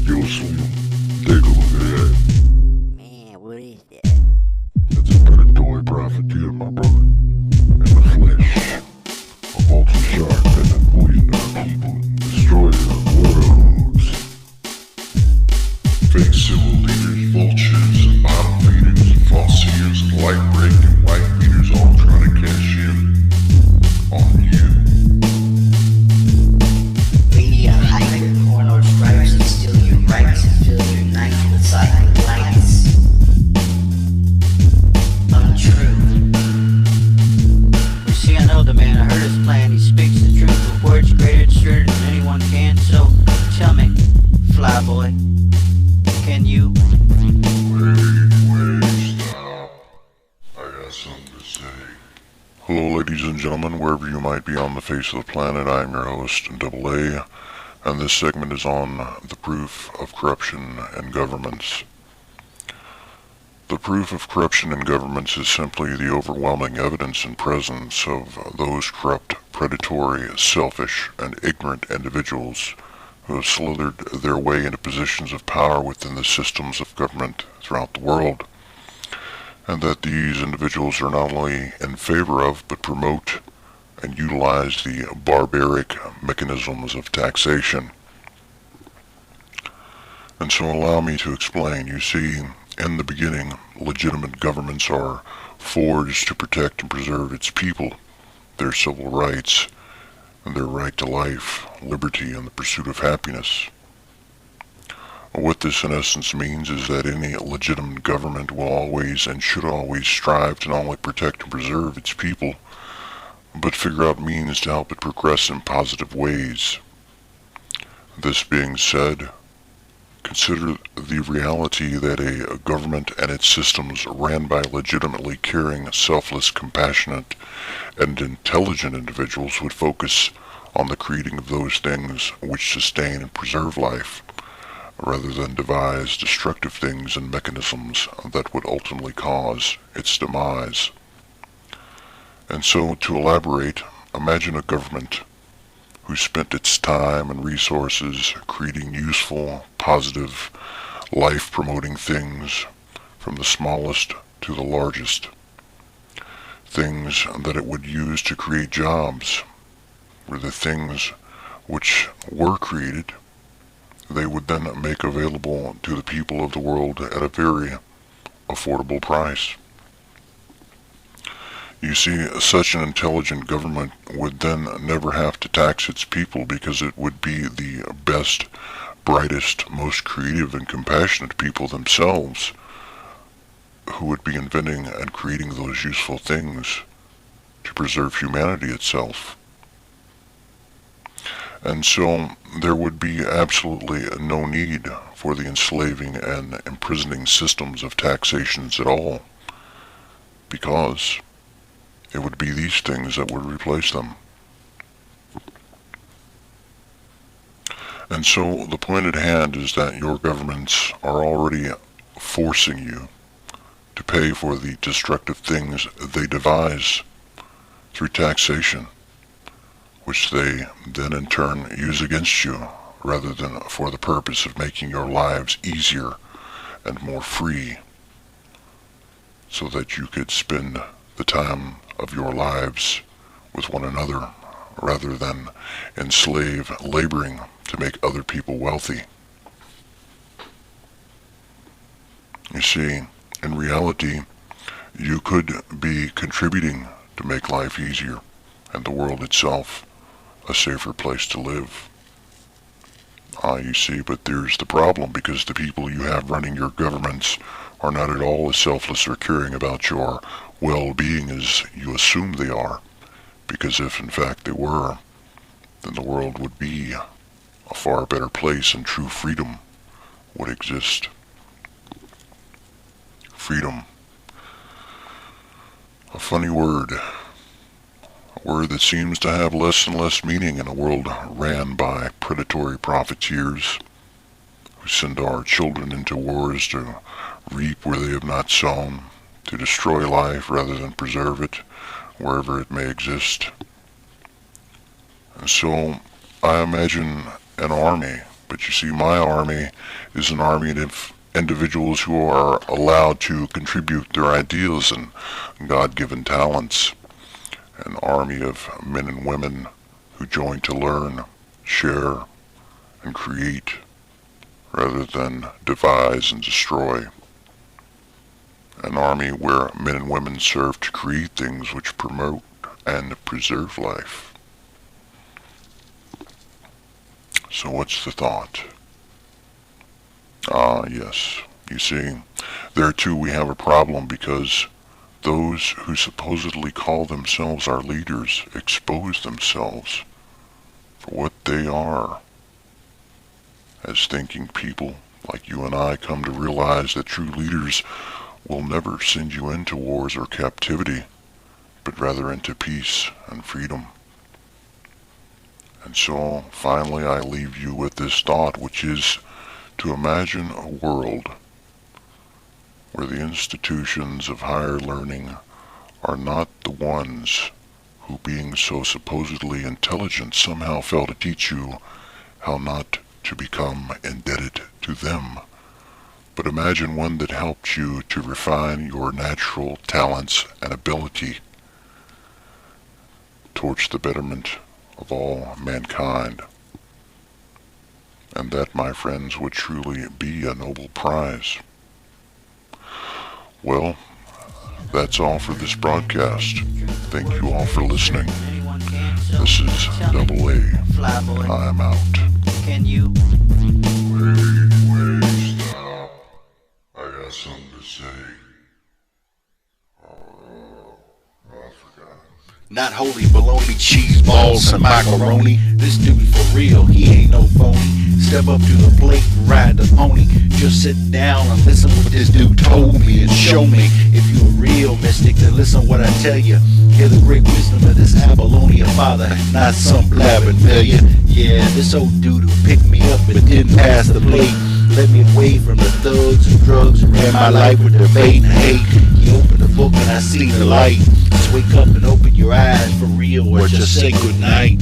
Yo, son, take a look at that. Man, what is that? It's a predatory profiteer, my brother. In the flesh. A vulture shark that has poisoned our people and destroyed our worlds. Fake civil leaders, vultures, and bottom feeders, false seers, and light breaking white beaters all trying to cash in on you. Media hyper, corner stripes, and steal your rights and fill your nights with silent lights. Untrue. You see, I know the man, I heard his plan. He speaks the truth with words greater and straighter than anyone can. So tell me, flyboy, can you? Wait, stop. I got something to say. Hello, ladies and gentlemen, wherever you might be on the face of the planet. I am your host, Double A, and this segment is on the proof of corruption in governments. The proof of corruption in governments is simply the overwhelming evidence and presence of those corrupt, predatory, selfish, and ignorant individuals who have slithered their way into positions of power within the systems of government throughout the world, and that these individuals are not only in favor of, but promote and utilize the barbaric mechanisms of taxation. And so allow me to explain. You see, in the beginning, legitimate governments are forged to protect and preserve its people, their civil rights, and their right to life, liberty, and the pursuit of happiness. What this in essence means is that any legitimate government will always and should always strive to not only protect and preserve its people, but figure out means to help it progress in positive ways. This being said, consider the reality that a government and its systems ran by legitimately caring, selfless, compassionate, and intelligent individuals would focus on the creating of those things which sustain and preserve life, rather than devise destructive things and mechanisms that would ultimately cause its demise. And so, to elaborate, imagine a government who spent its time and resources creating useful, positive, life-promoting things from the smallest to the largest. Things that it would use to create jobs, were the things which were created they would then make available to the people of the world at a very affordable price. You see, such an intelligent government would then never have to tax its people because it would be the best, brightest, most creative and compassionate people themselves who would be inventing and creating those useful things to preserve humanity itself. And so there would be absolutely no need for the enslaving and imprisoning systems of taxations at all, because it would be these things that would replace them. And so the point at hand is that your governments are already forcing you to pay for the destructive things they devise through taxation, which they then in turn use against you, rather than for the purpose of making your lives easier and more free, so that you could spend the time of your lives with one another, rather than enslave laboring to make other people wealthy. You see, in reality, you could be contributing to make life easier and the world itself a safer place to live. You see, but there's the problem, because the people you have running your governments are not at all as selfless or caring about your well-being as you assume they are, because if in fact they were, then the world would be a far better place and true freedom would exist. Freedom. A funny word. A word that seems to have less and less meaning in a world ran by predatory profiteers who send our children into wars to reap where they have not sown, to destroy life rather than preserve it wherever it may exist. And so I imagine an army But you see, my army is an army of individuals who are allowed to contribute their ideas and God-given talents. An army of men and women who join to learn, share, and create rather than devise and destroy. An army where men and women serve to create things which promote and preserve life. So what's the thought? Yes, you see, there too we have a problem, because those who supposedly call themselves our leaders expose themselves for what they are. As thinking people like you and I come to realize that true leaders will never send you into wars or captivity, but rather into peace and freedom. And so, finally, I leave you with this thought, which is to imagine a world where the institutions of higher learning are not the ones who, being so supposedly intelligent, somehow fail to teach you how not to become indebted to them. But imagine one that helps you to refine your natural talents and ability towards the betterment of all mankind. And that, my friends, would truly be a noble prize. Well, that's all for this broadcast. Thank you all for listening. This is Double A. I'm out. Can you? Wait, stop. I got something to say. I forgot. Not holy bologna, cheese balls, and macaroni. This dude for real, he ain't no phony. Step up to the plate and ride the pony. Just sit down and listen to what this dude told me and show me. If you a real mystic, then listen what I tell you. Hear the great wisdom of this Apollonia father, not some blabbing failure. Yeah, this old dude who picked me up but didn't pass the plate. Led me away from the thugs and drugs and ran my life with debate and hate. He opened the book and I seen the light. Just wake up and open your eyes for real, or just say goodnight.